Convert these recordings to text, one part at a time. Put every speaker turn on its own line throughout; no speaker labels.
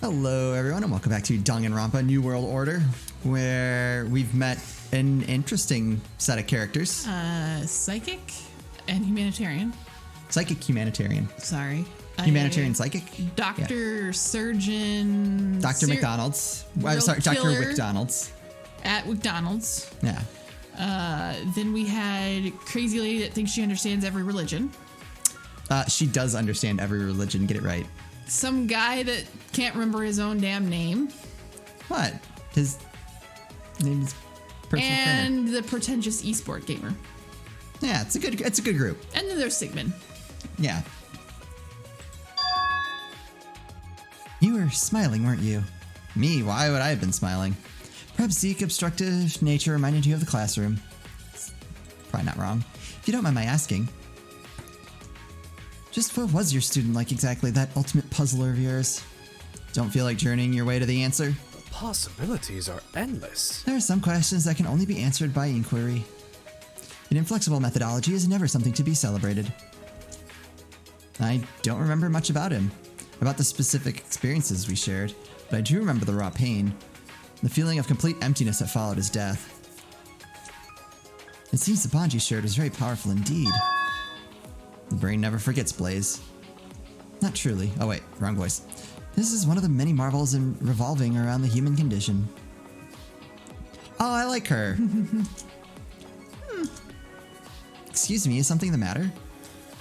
Hello, everyone, and welcome back to Danganronpa New World Order, where we've met an interesting set of characters.
Psychic and humanitarian.
Psychic humanitarian.
Sorry.
Humanitarian psychic?
Doctor, surgeon.
Dr. McDonald's. I'm sorry, Dr. McDonald's.
At McDonald's.
Yeah.
Then we had crazy lady that thinks she understands every religion.
She does understand every religion, get it right.
Some guy that can't remember his own damn name.
What? His name is personal
and
trainer.
The pretentious esport gamer.
Yeah, it's a good group.
And then there's Sigmund.
Yeah. You were smiling, weren't you? Me? Why would I have been smiling? Perhaps Zeke obstructive nature reminded you of the classroom. Probably not wrong. If you don't mind my asking. Just what was your student like exactly, that ultimate puzzler of yours? Don't feel like journeying your way to the answer?
The possibilities are endless.
There are some questions that can only be answered by inquiry. An inflexible methodology is never something to be celebrated. I don't remember much about him, about the specific experiences we shared, but I do remember the raw pain, the feeling of complete emptiness that followed his death. It seems the bond you shared was very powerful indeed. The brain never forgets, Blaze. Not truly. Oh wait, wrong voice. This is one of the many marvels in revolving around the human condition. Oh, I like her. Excuse me, is something the matter?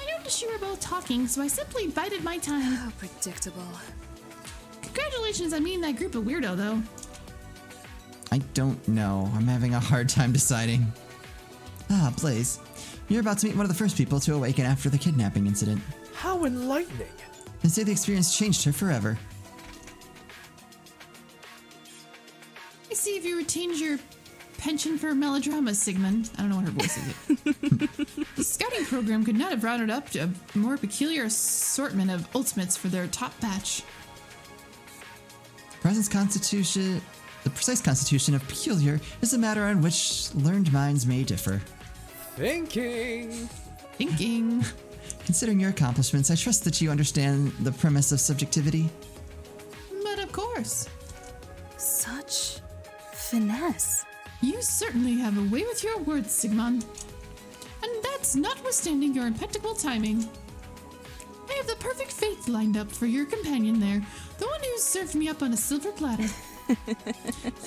I noticed you were both talking, so I simply bided my time.
How predictable.
Congratulations on meeting that group of weirdo, though.
I don't know. I'm having a hard time deciding. Ah, Blaze. You're about to meet one of the first people to awaken after the kidnapping incident.
How enlightening.
They say the experience changed her forever.
I see if you retained your penchant for melodrama, Sigmund. I don't know what her voice is. The scouting program could not have rounded up to a more peculiar assortment of ultimates for their top batch.
The precise constitution of peculiar is a matter on which learned minds may differ.
Thinking.
Considering your accomplishments, I trust that you understand the premise of subjectivity.
But of course.
Such finesse.
You certainly have a way with your words, Sigmund. And that's notwithstanding your impeccable timing. I have the perfect fate lined up for your companion there, the one who served me up on a silver platter.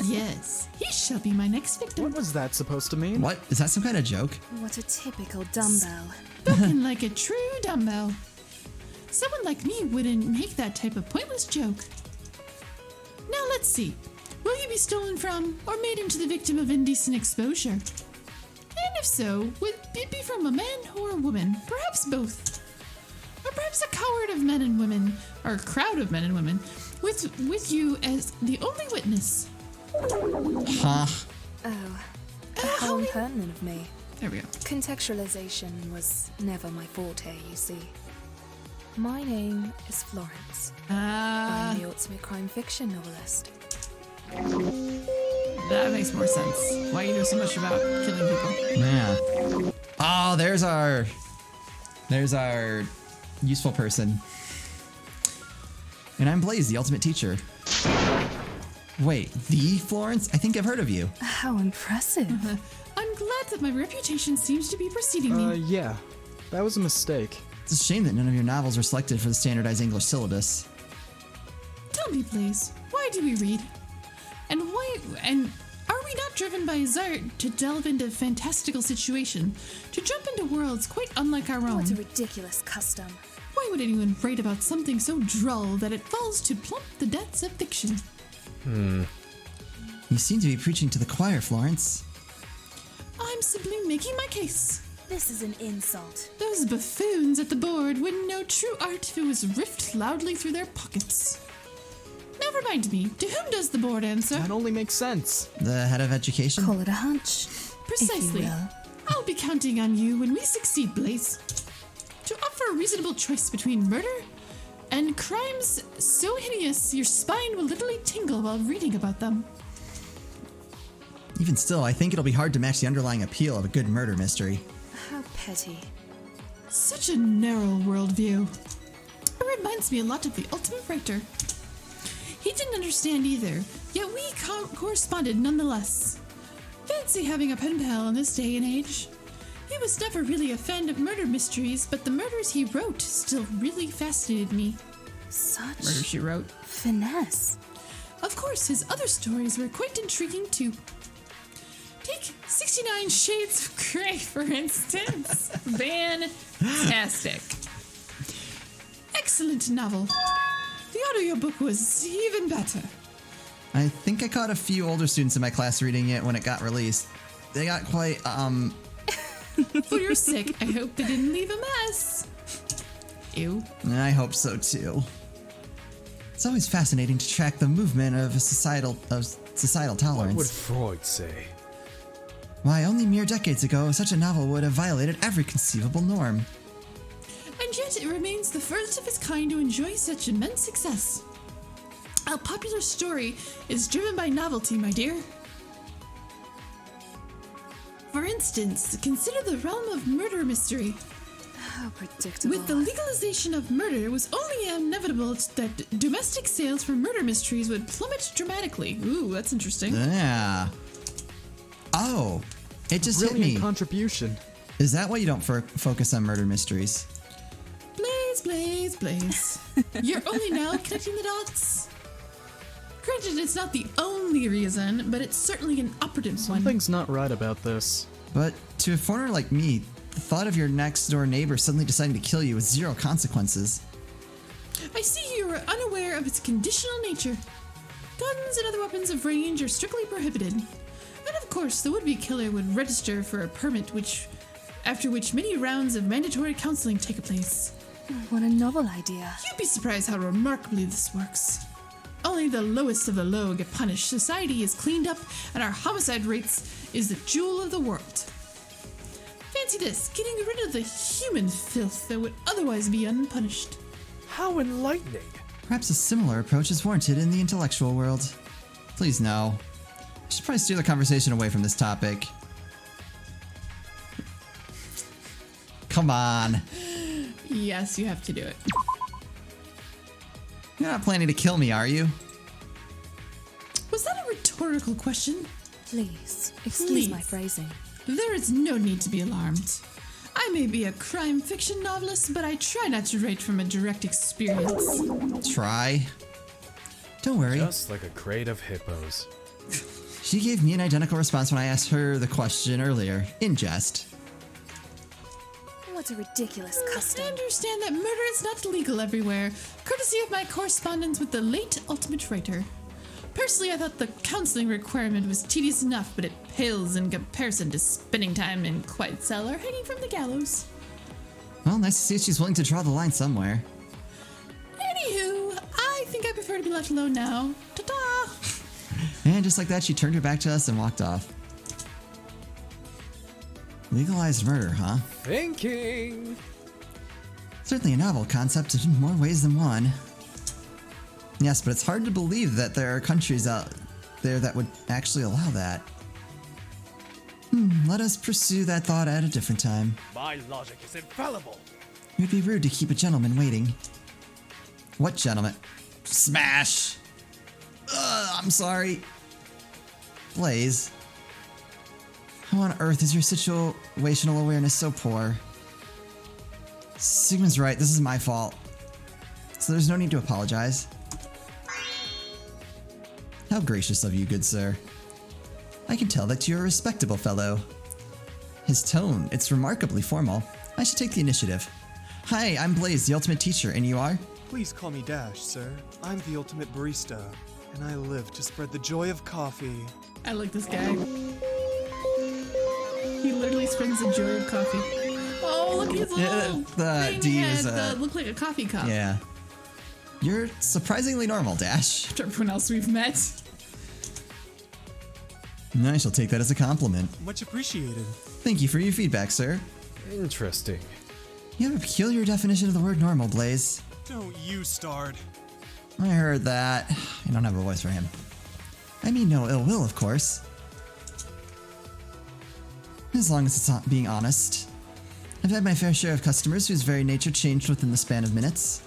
Yes, he shall be my next victim.
What was that supposed to mean?
What? Is that some kind of joke?
What a typical dumbbell.
Spoken like a true dumbbell. Someone like me wouldn't make that type of pointless joke. Now let's see. Will you be stolen from or made into the victim of indecent exposure? And if so, would it be from a man or a woman? Perhaps both. Or perhaps a coward of men and women, or a crowd of men and women, with you as the only witness.
Huh?
Oh, how impertinent of me.
There we go.
Contextualization was never my forte, you see. My name is Florence. I'm the ultimate crime fiction novelist.
That makes more sense. Why you know so much about killing people.
Yeah. Oh, there's our useful person. And I'm Blaze, the ultimate teacher. Wait, the Florence? I think I've heard of you.
How impressive.
I'm glad that my reputation seems to be preceding me.
Yeah. That was a mistake.
It's a shame that none of your novels were selected for the standardized English syllabus.
Tell me, Blaze, why do we read? And are we not driven by a desire to delve into fantastical situation, to jump into worlds quite unlike our own?
What a ridiculous custom.
Why would anyone write about something so droll that it falls to plump the depths of fiction?
You seem to be preaching to the choir, Florence.
I'm simply making my case.
This is an insult.
Those buffoons at the board wouldn't know true art if it was riffed loudly through their pockets. Now remind me, to whom does the board answer?
That only makes sense.
The head of education?
Call it a hunch.
Precisely.
If you will.
I'll be counting on you when we succeed, Blaze. To offer a reasonable choice between murder and crimes so hideous your spine will literally tingle while reading about them.
Even still, I think it'll be hard to match the underlying appeal of a good murder mystery.
How petty.
Such a narrow worldview. It reminds me a lot of the ultimate writer. He didn't understand either, yet we corresponded nonetheless. Fancy having a pen pal in this day and age. He was never really a fan of murder mysteries, but the murders he wrote still really fascinated me.
Such
Murder, She Wrote.
finesse.
Of course, his other stories were quite intriguing too. Take 69 Shades of Grey, for instance. Fantastic. Excellent novel. The audiobook was even better.
I think I caught a few older students in my class reading it when it got released. They got quite,
For your sake, I hope they didn't leave a mess. Ew.
I hope so too. It's always fascinating to track the movement of societal tolerance.
What would Freud say?
Why, only mere decades ago, such a novel would have violated every conceivable norm.
And yet it remains the first of its kind to enjoy such immense success. A popular story is driven by novelty, my dear. For instance, consider the realm of murder mystery.
How predictable.
With the legalization of murder, it was only inevitable that domestic sales for murder mysteries would plummet dramatically. Ooh, that's interesting.
Yeah. Oh, it just hit
Brilliant
me.
contribution.
Is that why you don't focus on murder mysteries?
Blaze, blaze, blaze. You're only now connecting the dots. Granted, it's not the only reason, but it's certainly an operative one.
Something's not right about this.
But to a foreigner like me, the thought of your next door neighbor suddenly deciding to kill you with zero consequences.
I see you are unaware of its conditional nature. Guns and other weapons of range are strictly prohibited. And of course, the would-be killer would register for a permit after which many rounds of mandatory counseling take place.
What a novel idea.
You'd be surprised how remarkably this works. Only the lowest of the low get punished. Society is cleaned up, and our homicide rates is the jewel of the world. Fancy this, getting rid of the human filth that would otherwise be unpunished.
How enlightening.
Perhaps a similar approach is warranted in the intellectual world. Please no. I should probably steer the conversation away from this topic. Come on.
Yes, you have to do it.
You're not planning to kill me, are you?
Was that a rhetorical question?
Please, excuse
Please.
my phrasing.
There is no need to be alarmed. I may be a crime fiction novelist, but I try not to write from a direct experience.
Try. Don't worry.
Just like a crate of hippos.
She gave me an identical response when I asked her the question earlier, in jest.
What a ridiculous custom.
I understand that murder is not legal everywhere, courtesy of my correspondence with the late Ultimate Writer. Personally, I thought the counseling requirement was tedious enough, but it pales in comparison to spending time in quiet cell or hanging from the gallows.
Well, nice to see she's willing to draw the line somewhere.
Anywho, I think I prefer to be left alone now. Ta-ta!
And just like that, she turned her back to us and walked off. Legalized murder, huh?
Thinking.
Certainly a novel concept in more ways than one. Yes, but it's hard to believe that there are countries out there that would actually allow that. Let us pursue that thought at a different time.
My logic is infallible.
It would be rude to keep a gentleman waiting. What gentleman? Smash! I'm sorry. Blaze. How on earth is your situational awareness so poor? Sigmund's right, this is my fault. So there's no need to apologize. How gracious of you, good sir. I can tell that you're a respectable fellow. His tone, it's remarkably formal. I should take the initiative. Hi, I'm Blaze, the ultimate teacher, and you are?
Please call me Dash, sir. I'm the ultimate barista, and I live to spread the joy of coffee.
I like this guy. He literally spreads the joy of coffee. Oh, look at his little thing
D
he
is,
had that looked like a coffee cup.
Yeah. You're surprisingly normal, Dash.
After everyone else we've met.
I shall take that as a compliment.
Much appreciated.
Thank you for your feedback, sir.
Interesting.
You have a peculiar definition of the word normal, Blaze.
Don't you start.
I heard that. I don't have a voice for him. I mean no ill will, of course. As long as it's not being honest. I've had my fair share of customers whose very nature changed within the span of minutes.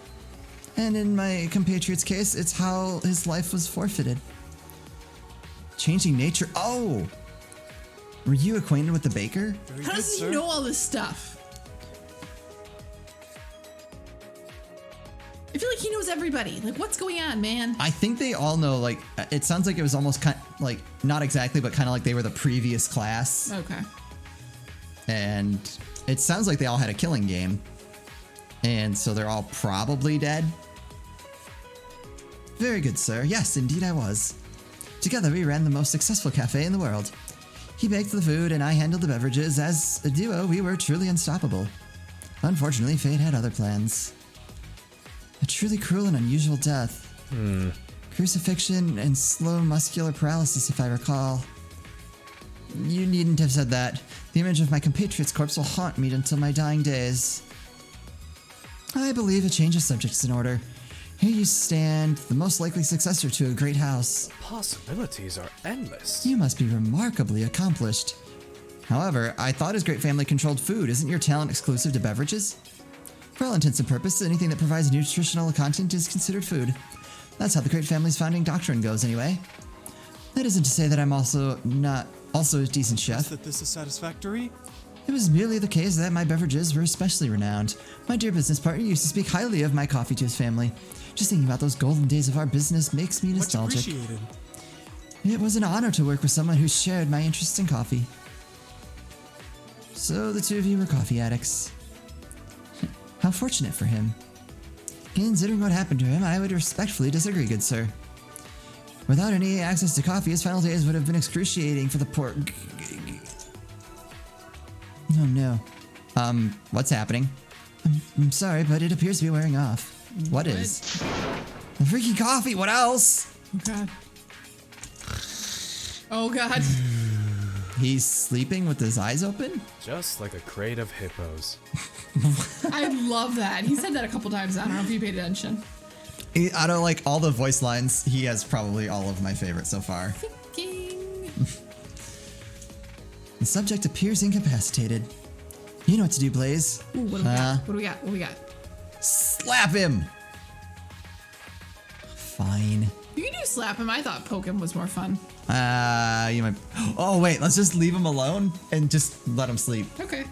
And in my compatriot's case, it's how his life was forfeited. Changing nature. Oh! Were you acquainted with the baker?
Very
How
good,
does he
sir.
know all this stuff? I feel like he knows everybody. Like, what's going on, man?
I think they all know, like, it sounds like it was almost kind like, not exactly, but kind of like they were the previous class.
Okay.
And it sounds like they all had a killing game. And so they're all probably dead. Very good, sir. Yes, indeed I was. Together we ran the most successful cafe in the world. He baked the food and I handled the beverages. As a duo, we were truly unstoppable. Unfortunately, fate had other plans. A truly cruel and unusual death. Crucifixion and slow muscular paralysis, if I recall. You needn't have said that. The image of my compatriot's corpse will haunt me until my dying days. I believe a change of subject is in order. Here you stand, the most likely successor to a great house.
Possibilities are endless.
You must be remarkably accomplished. However, I thought his great family controlled food. Isn't your talent exclusive to beverages? For all intents and purposes, anything that provides nutritional content is considered food. That's how the great family's founding doctrine goes anyway. That isn't to say that I'm also a decent
Is
chef.
that this is satisfactory?
It was merely the case that my beverages were especially renowned. My dear business partner used to speak highly of my coffee to his family. Just thinking about those golden days of our business makes me
Much
nostalgic.
appreciated.
It was an honor to work with someone who shared my interest in coffee. So the two of you were coffee addicts. How fortunate for him. Considering what happened to him, I would respectfully disagree, good sir. Without any access to coffee, his final days would have been excruciating for the poor... Oh no. What's happening? I'm sorry, but it appears to be wearing off. What is? The freaking coffee, what else?
Oh, God. Oh, God.
He's sleeping with his eyes open?
Just like a crate of hippos.
I love that. He said that a couple times. I don't know if you paid attention.
Out of like all the voice lines, he has probably all of my favorites so far.
Thinking.
The subject appears incapacitated. You know what to do, Blaze.
Ooh, what do we got? What do we got? What do we got?
Slap him! Fine.
You can do slap him. I thought poke him was more fun.
You might... Oh, wait, let's just leave him alone and just let him sleep.
Okay.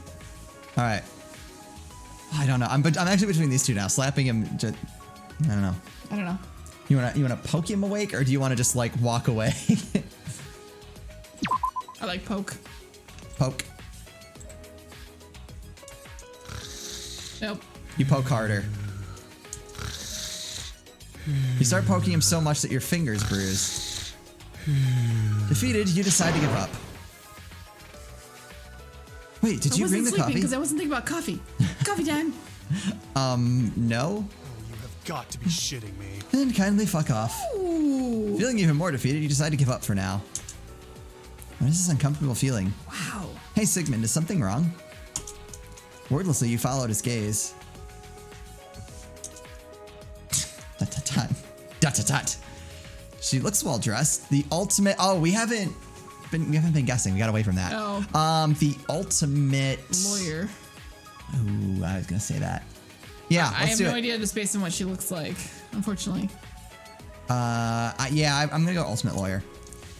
All right. I don't know. I'm actually between these two now. Slapping him, just... I don't know.
I don't know.
You wanna poke him awake, or do you wanna just like walk away?
I like poke.
Poke.
Nope.
You poke harder. You start poking him so much that your finger's bruised. Defeated, you decide to give up. Wait, did you bring the coffee?
Because I wasn't thinking about coffee. Coffee time.
No?
You have got to be shitting me.
Then kindly fuck off.
Ooh.
Feeling even more defeated, you decide to give up for now. What is this uncomfortable feeling?
Wow.
Hey Sigmund, is something wrong? Wordlessly, you followed his gaze. Dot dot dot. Dot dot dot. She looks well dressed. The ultimate. Oh, we haven't been guessing. We got away from that.
Oh.
The ultimate
Lawyer.
Ooh, I was gonna say that. Yeah,
I
let's
have
do
no
it.
idea just based on what she looks like, unfortunately.
Yeah, I'm gonna go ultimate lawyer.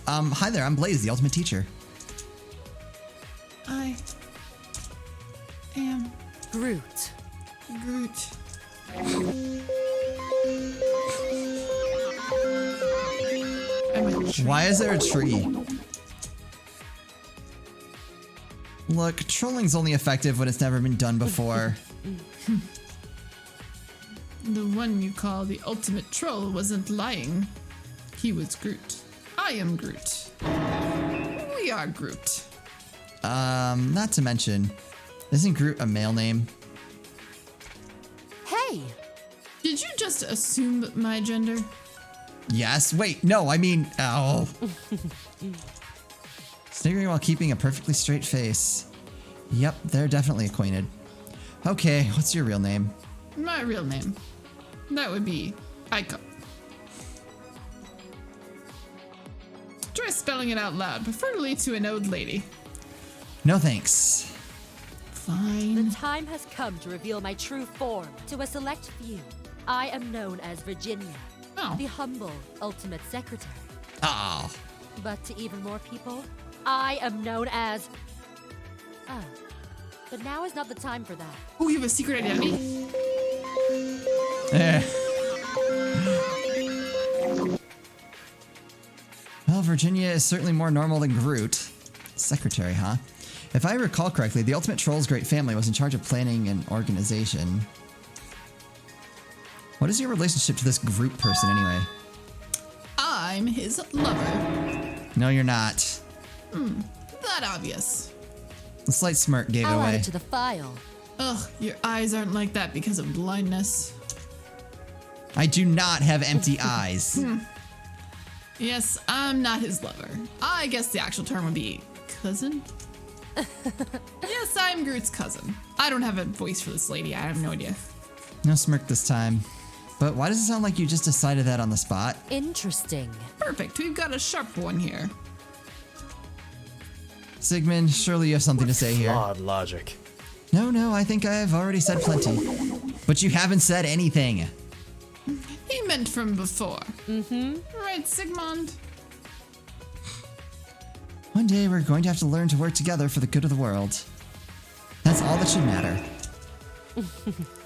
Hi there, I'm Blaze, the ultimate teacher.
I am
Groot.
Groot. I'm a tree.
Why is there a tree? Look, trolling's only effective when it's never been done before.
The one you call the ultimate troll wasn't lying. He was Groot. I am Groot. We are Groot.
Not to mention, isn't Groot a male name?
Hey!
Did you just assume my gender?
Yes. Wait, no, I mean, oh. Sniggering while keeping a perfectly straight face. Yep, they're definitely acquainted. Okay, what's your real name?
My real name. That would be Aiko. Try spelling it out loud, preferably to an old lady.
No thanks.
Fine.
The time has come to reveal my true form to a select few. I am known as Virginia,
Oh.
the humble ultimate secretary.
Oh.
But to even more people, I am known as... Oh. But now is not the time for that.
Oh, you have a secret identity?
Eh. Well, Virginia is certainly more normal than Groot. Secretary, huh? If I recall correctly, the Ultimate Troll's great family was in charge of planning and organization. What is your relationship to this Groot person, anyway?
I'm his lover.
No, you're not.
That obvious.
The slight smirk gave
I'll add
away.
it to the file.
Ugh, your eyes aren't like that because of blindness.
I do not have empty eyes.
Yes, I'm not his lover. I guess the actual term would be cousin? Yes, I'm Groot's cousin. I don't have a voice for this lady. I have no idea.
No smirk this time. But why does it sound like you just decided that on the spot?
Interesting.
Perfect. We've got a sharp one here.
Sigmund, surely you have something to say here.
Flawed logic.
No, I think I've already said plenty. But you haven't said anything.
He meant from before. Right, Sigmund?
One day we're going to have to learn to work together for the good of the world. That's all that should matter.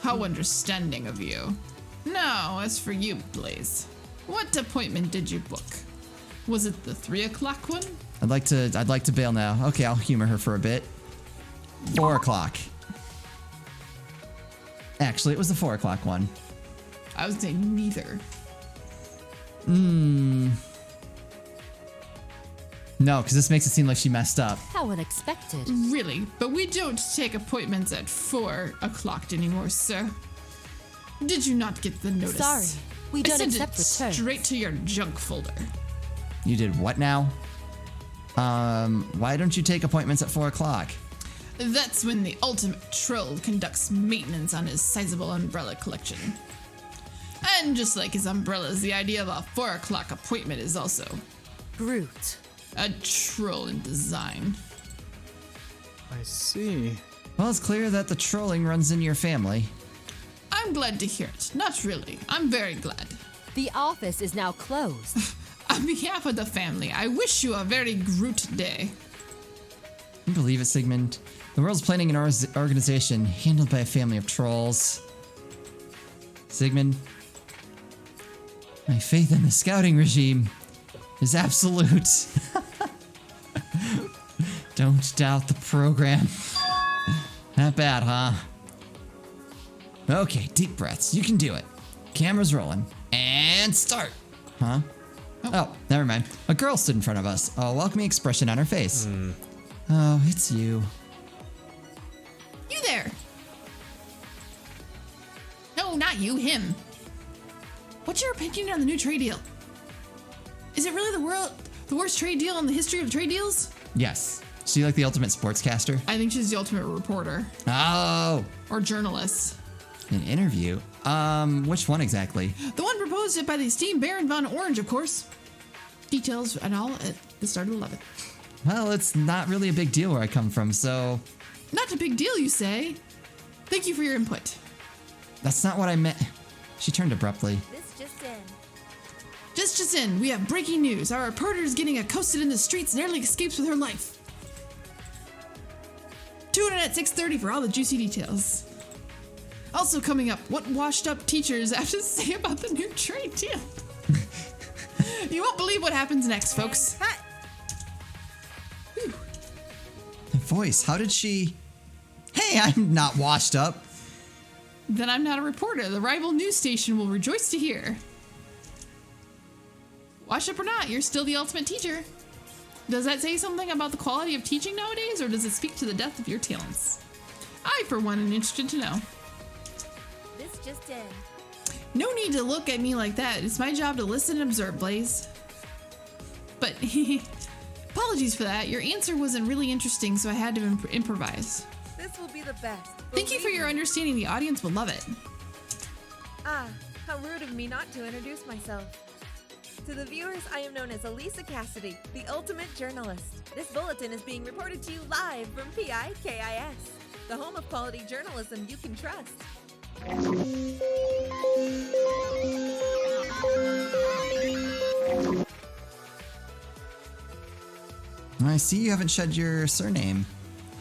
How understanding of you. Now, as for you, Blaze, what appointment did you book? Was it the 3 o'clock one?
I'd like to bail now. Okay, I'll humor her for a bit. 4 o'clock. Actually, it was the 4 o'clock one.
I would say neither.
No, because this makes it seem like she messed up.
How unexpected.
Really, but we don't take appointments at 4 o'clock anymore, sir. Did you not get the notice?
Sorry, we don't
sent
accept
it
returns.
straight to your junk folder.
You did what now? Why don't you take appointments at 4 o'clock?
That's when the ultimate troll conducts maintenance on his sizable umbrella collection. And just like his umbrellas, the idea of a 4 o'clock appointment is also
Groot.
a troll in design.
I see.
Well, it's clear that the trolling runs in your family.
I'm glad to hear it. Not really. I'm very glad.
The office is now closed.
On behalf of the family, I wish you a very Groot day.
Can you believe it, Sigmund? The world's planning an organization handled by a family of trolls. Sigmund, my faith in the scouting regime is absolute. Don't doubt the program. Not bad, huh? Okay, deep breaths. You can do it. Camera's rolling. And start. Huh? Oh, never mind. A girl stood in front of us, a welcoming expression on her face. Oh, it's you.
You there! No, not you, him. What's your opinion on the new trade deal? Is it really the worst trade deal in the history of trade deals?
Yes. Is she like the ultimate sportscaster?
I think she's the ultimate reporter.
Oh,
Or journalist.
an interview? Which one exactly?
The one proposed it by the esteemed Baron von Orange, of course. Details and all at the start of 11.
Well, it's not really a big deal where I come from, so
Not a big deal, you say? Thank you for your input.
that's not what I meant. She turned abruptly.
This just in.
Just in, we have breaking news. Our reporter is getting accosted in the streets, nearly escapes with her life. Tune in at 6:30 for all the juicy details. Also coming up, what washed up teachers have to say about the new trade deal. You won't believe what happens next, folks. Whew.
The voice, how did she... Hey, I'm not washed up.
Then I'm not a reporter. The rival news station will rejoice to hear. Washed up or not, you're still the ultimate teacher. Does that say something about the quality of teaching nowadays, or does it speak to the depth of your talents? I, for one, am interested to know.
This just in.
No need to look at me like that. It's my job to listen and observe, Blaze. But, apologies for that. Your answer wasn't really interesting, so I had to improvise.
This will be the best.
Thank you for your understanding. The audience will love it.
Ah, how rude of me not to introduce myself. To the viewers, I am known as Elisa Cassidy, the ultimate journalist. This bulletin is being reported to you live from PIKIS, the home of quality journalism you can trust.
I see you haven't shed your surname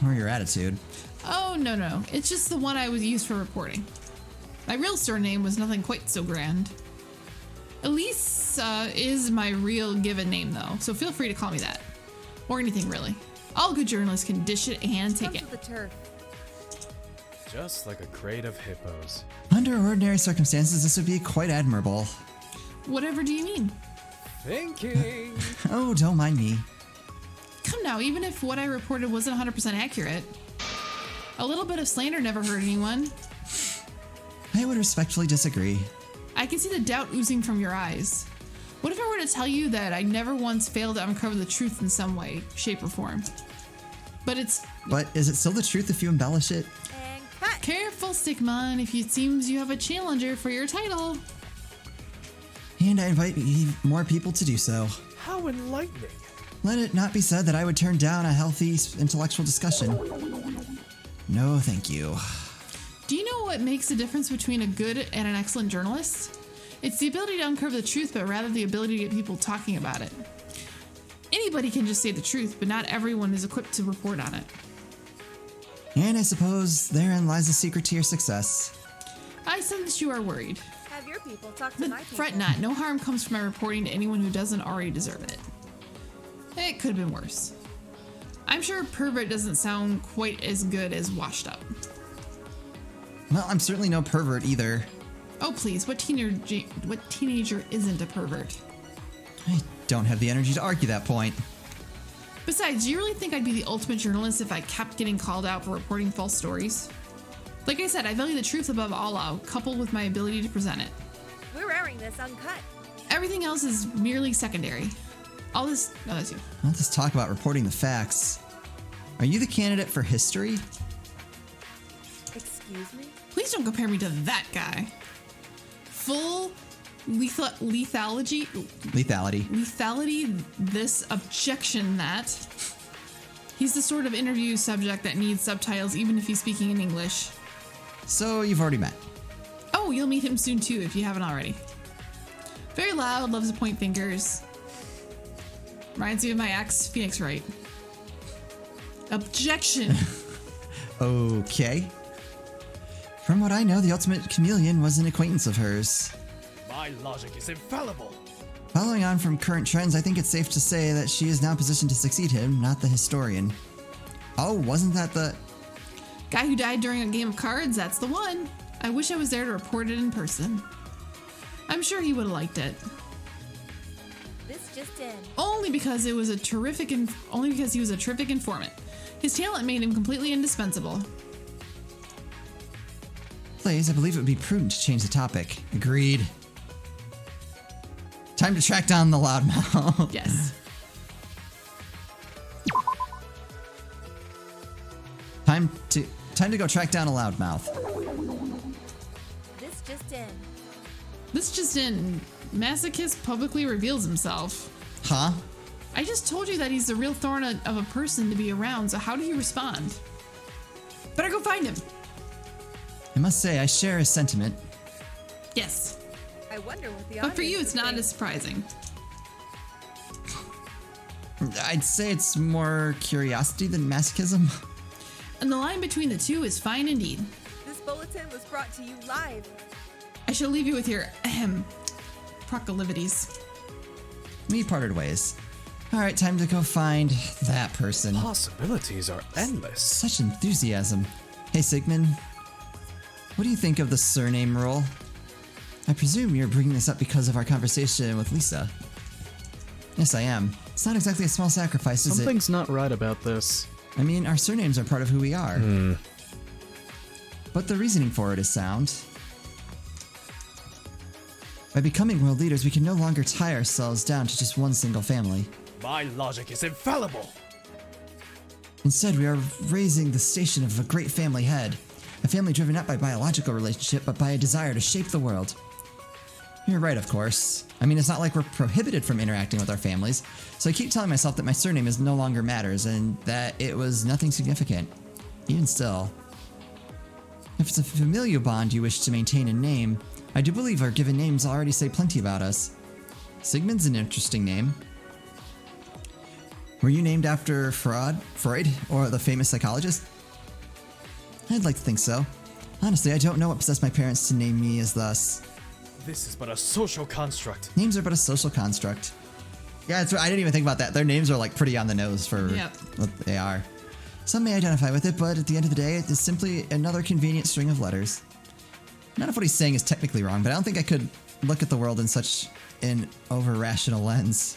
or your attitude.
Oh, no. It's just the one I was used for reporting. My real surname was nothing quite so grand. Elise is my real given name, though, so feel free to call me that. Or anything, really. All good journalists can dish it and take it.
Comes with the turf.
Just like a crate of hippos.
Under ordinary circumstances, this would be quite admirable.
Whatever do you mean?
Thinking.
Oh, don't mind me.
Come now, even if what I reported wasn't 100% accurate, a little bit of slander never hurt anyone.
I would respectfully disagree.
I can see the doubt oozing from your eyes. What if I were to tell you that I never once failed to uncover the truth in some way, shape, or form? But
is it still the truth if you embellish it?
And cut!
Careful, Stickman, if it seems you have a challenger for your title.
And I invite more people to do so.
How enlightening.
Let it not be said that I would turn down a healthy intellectual discussion. No, thank you.
Do you know what makes the difference between a good and an excellent journalist? It's the ability to uncover the truth, but rather the ability to get people talking about it. Anybody can just say the truth, but not everyone is equipped to report on it.
And I suppose therein lies the secret to your success.
I sense you are worried.
Have your people talk to
But
my people.
fret not, no harm comes from my reporting to anyone who doesn't already deserve it. It could have been worse. I'm sure pervert doesn't sound quite as good as washed up.
Well, I'm certainly no pervert either.
Oh please, what teenager isn't a pervert?
I don't have the energy to argue that point.
Besides, do you really think I'd be the ultimate journalist if I kept getting called out for reporting false stories? Like I said, I value the truth above all else, coupled with my ability to present it.
We're airing this uncut.
Everything else is merely secondary. All this... No, that's you.
Let's just talk about reporting the facts. Are you the candidate for history?
Excuse me?
Please don't compare me to that guy. Full lethality, this objection that he's the sort of interview subject that needs subtitles even if he's speaking in English.
So you've already met.
Oh, you'll meet him soon too if you haven't already. Very loud, loves to point fingers. Reminds me of my ex, Phoenix Wright. Objection.
Okay. From what I know, the Ultimate Chameleon was an acquaintance of hers.
My logic is infallible.
Following on from current trends, I think it's safe to say that she is now positioned to succeed him, not the historian. Oh, wasn't that the...
Guy who died during a game of cards, that's the one. I wish I was there to report it in person. I'm sure he would have liked it.
This just in.
Only because he was a terrific informant. His talent made him completely indispensable.
Blaze, I believe it would be prudent to change the topic. Agreed. Time to track down the loudmouth.
Yes.
Time to go track down a loudmouth.
This just in.
This just in. Masochist publicly reveals himself.
Huh?
I just told you that he's the real thorn of a person to be around, so how do you respond? Better go find him.
I must say, I share his sentiment.
Yes.
I wonder what the
But for
audience
you, it's
would
not
think.
as surprising.
I'd say it's more curiosity than masochism.
And the line between the two is fine indeed.
This bulletin was brought to you live.
I shall leave you with your proclivities.
We parted ways. Alright, time to go find that person.
Possibilities are endless.
Such enthusiasm. Hey, Sigmund. What do you think of the surname rule? I presume you're bringing this up because of our conversation with Lisa. Yes, I am. It's not exactly a small sacrifice, is it?
Something's not right about this.
I mean, our surnames are part of who we are. But the reasoning for it is sound. By becoming world leaders, we can no longer tie ourselves down to just one single family.
My logic is infallible.
Instead, we are raising the station of a great family head. A family driven not by biological relationship, but by a desire to shape the world. You're right, of course. I mean, it's not like we're prohibited from interacting with our families, so I keep telling myself that my surname is no longer matters and that it was nothing significant. Even still. If it's a familial bond you wish to maintain in name, I do believe our given names already say plenty about us. Sigmund's an interesting name. Were you named after Freud, or the famous psychologist? I'd like to think so. Honestly, I don't know what possessed my parents to name me as thus.
This is but a social construct.
Names are but a social construct. Yeah, that's right. I didn't even think about that. Their names are like pretty on the nose for what they are. Some may identify with it, but at the end of the day, it is simply another convenient string of letters. None of what he's saying is technically wrong, but I don't think I could look at the world in such an over-rational lens.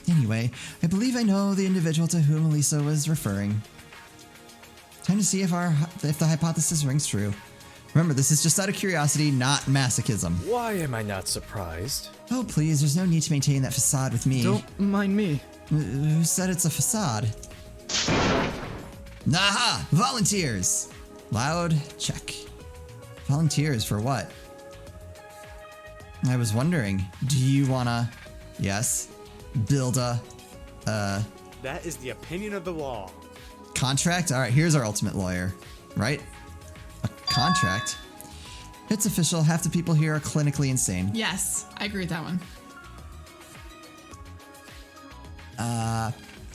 Anyway, I believe I know the individual to whom Lizo was referring. Time to see if the hypothesis rings true. Remember, this is just out of curiosity, not masochism.
Why am I not surprised?
Oh, please, there's no need to maintain that facade with me.
Don't mind me.
Who said it's a facade? Aha! Volunteers! Loud check. Volunteers for what? I was wondering, do you wanna, yes, build a,
That is the opinion of the law.
contract? Alright, here's our ultimate lawyer, right? A contract? It's official, half the people here are clinically insane.
Yes, I agree with that one.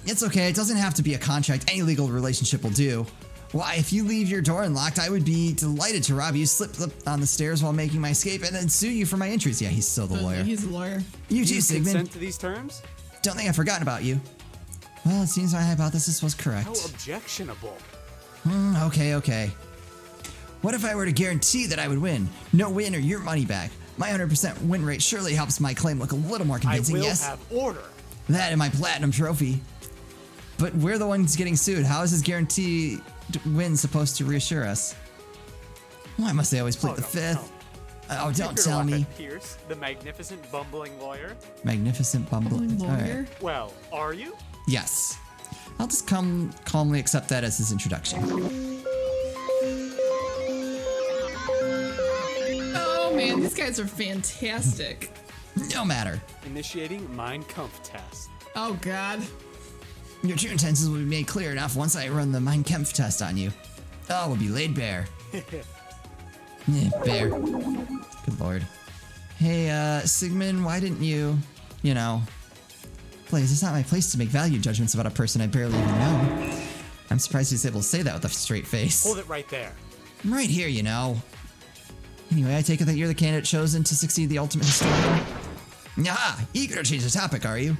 It's okay, it doesn't have to be a contract, any legal relationship will do. Why, if you leave your door unlocked, I would be delighted to rob you, slip on the stairs while making my escape, and then sue you for my injuries. Yeah, he's still the lawyer.
He's a lawyer.
You
Do
too,
you
Sigmund.
consent to these terms?
Don't think I've forgotten about you. Well, it seems my hypothesis was
How
correct.
objectionable.
Okay. What if I were to guarantee that I would win? No win or your money back. My 100% win rate surely helps my claim look a little more
I
convincing,
will
yes?
have order.
That and my platinum trophy. But we're the ones getting sued. How is his guaranteed win supposed to reassure us? Why must they always plead the fifth? Oh, don't
Take your
tell me.
weapon, Pierce, the magnificent bumbling lawyer.
Magnificent bumbling.
Lawyer.
Alright.
Well, are you?
Yes. I'll just calmly accept that as his introduction.
Oh man, these guys are fantastic.
No matter.
Initiating Mein Kampf test.
Oh god.
Your true intentions will be made clear enough once I run the Mein Kampf test on you. Oh, we'll be laid bare. Bear. Good lord. Hey, Sigmund, why didn't you, Blaze, it's not my place to make value judgments about a person I barely even know. I'm surprised he's able to say that with a straight face.
Hold it right there.
I'm right here, Anyway, I take it that you're the candidate chosen to succeed the ultimate historian. Ah, eager to change the topic, are you?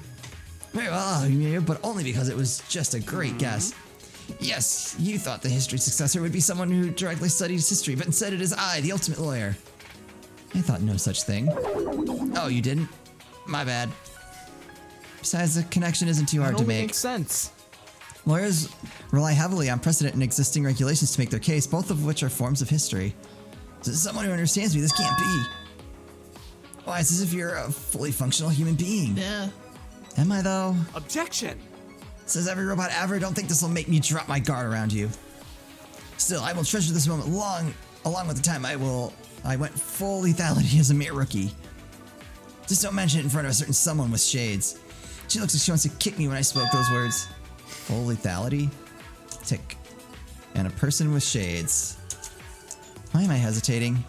Very well, but only because it was just a great guess. Yes, you thought the history successor would be someone who directly studies history, but instead it is I, the ultimate lawyer. I thought no such thing. Oh, you didn't? My bad. Besides, the connection isn't too hard to make.
Makes sense.
Lawyers rely heavily on precedent and existing regulations to make their case, both of which are forms of history. So someone who understands me, this can't be. Why, it's as if you're a fully functional human being.
Yeah.
Am I, though?
Objection!
Says every robot ever. Don't think this will make me drop my guard around you. Still, I will treasure this moment along with the time I went full lethality as a mere rookie. Just don't mention it in front of a certain someone with shades. She looks like she wants to kick me when I spoke those words. Full lethality? Tick. And a person with shades. Why am I hesitating?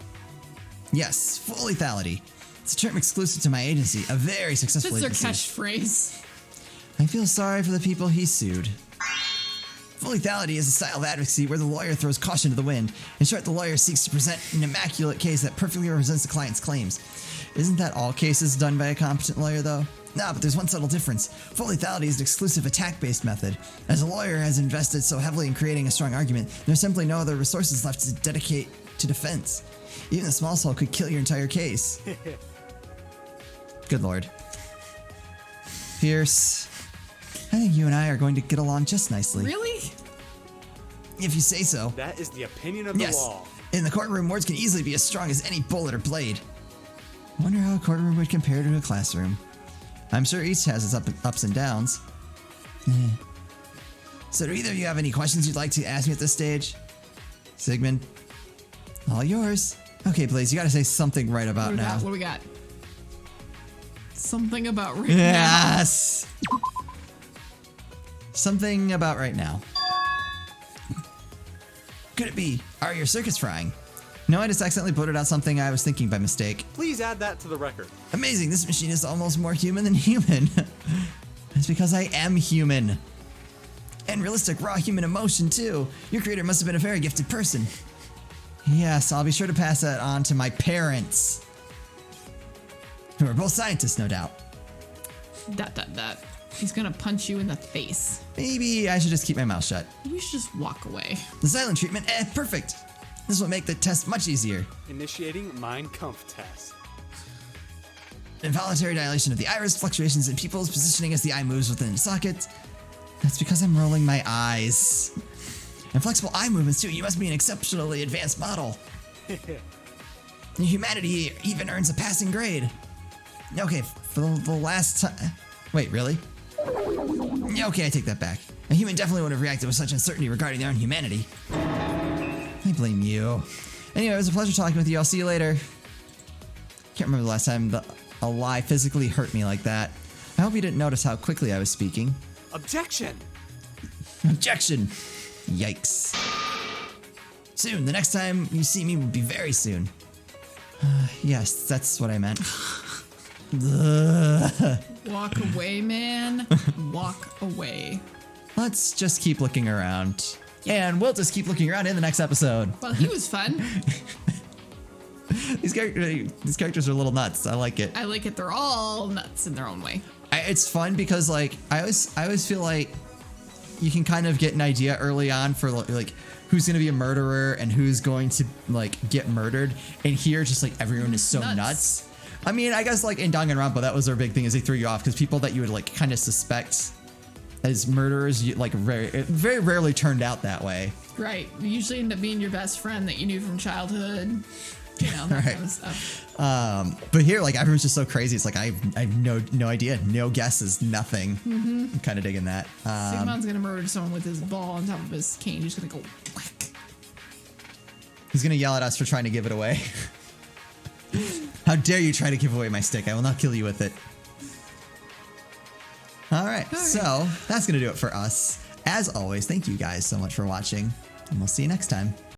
Yes, full lethality. It's a term exclusive to my agency, a very successful
That's their
agency.
catchphrase.
I feel sorry for the people he sued. Full lethality is a style of advocacy where the lawyer throws caution to the wind. In short, the lawyer seeks to present an immaculate case that perfectly represents the client's claims. Isn't that all cases done by a competent lawyer, though? No, but there's one subtle difference. Full lethality is an exclusive attack-based method. As a lawyer has invested so heavily in creating a strong argument, there's simply no other resources left to dedicate to defense. Even a small soul could kill your entire case. Good lord. Pierce, I think you and I are going to get along just nicely.
Really?
If you say so.
That is the opinion of the
Yes.
law.
In the courtroom, words can easily be as strong as any bullet or blade. I wonder how a courtroom would compare to a classroom. I'm sure each has its ups and downs. So do either of you have any questions you'd like to ask me at this stage? Sigmund? All yours. Okay, Blaze, you gotta say something right about now.
What do we got? Something about right now.
Yes! Something about right now. Could it be? Are your circus frying? No, I just accidentally blurted out something I was thinking by mistake.
Please add that to the record.
Amazing, this machine is almost more human than human. It's because I am human. And realistic, raw human emotion, too. Your creator must have been a very gifted person. Yes, I'll be sure to pass that on to my parents. Who are both scientists, no doubt. ...
He's gonna punch you in the face.
Maybe I should just keep my mouth shut.
You should just walk away.
The silent treatment, perfect. This will make the test much easier.
Initiating Mein Kampf test.
Involuntary dilation of the iris, fluctuations in pupils, positioning as the eye moves within the socket. That's because I'm rolling my eyes. And flexible eye movements too. You must be an exceptionally advanced model. Humanity even earns a passing grade. Okay, for the last time. Wait, really? Okay, I take that back. A human definitely would have reacted with such uncertainty regarding their own humanity. I blame you. Anyway, it was a pleasure talking with you. I'll see you later. Can't remember the last time a lie physically hurt me like that. I hope you didn't notice how quickly I was speaking.
Objection!
Objection! Yikes. Soon. The next time you see me will be very soon. Yes, that's what I meant.
Walk away, man. Walk away.
Let's just keep looking around. And we'll just keep looking around in the next episode.
Well, he was fun.
These characters are a little nuts. I like it.
I like it. They're all nuts in their own way.
It's fun because like I always feel like you can kind of get an idea early on for like who's going to be a murderer and who's going to like get murdered. And here, just like everyone is so nuts. I mean, I guess like in Danganronpa, that was their big thing, is they threw you off because people that you would like kind of suspect as murderers, you, like very rarely turned out that way.
Right. You usually end up being your best friend that you knew from childhood. You know, that kind of stuff.
But here, like everyone's just so crazy. It's like I have no idea, no guesses, nothing. I'm kind of digging that.
Sigmon's gonna murder someone with his ball on top of his cane. He's just gonna go whack.
He's gonna yell at us for trying to give it away. How dare you try to give away my stick? I will not kill you with it. All right, so that's gonna do it for us. As always, thank you guys so much for watching, and we'll see you next time.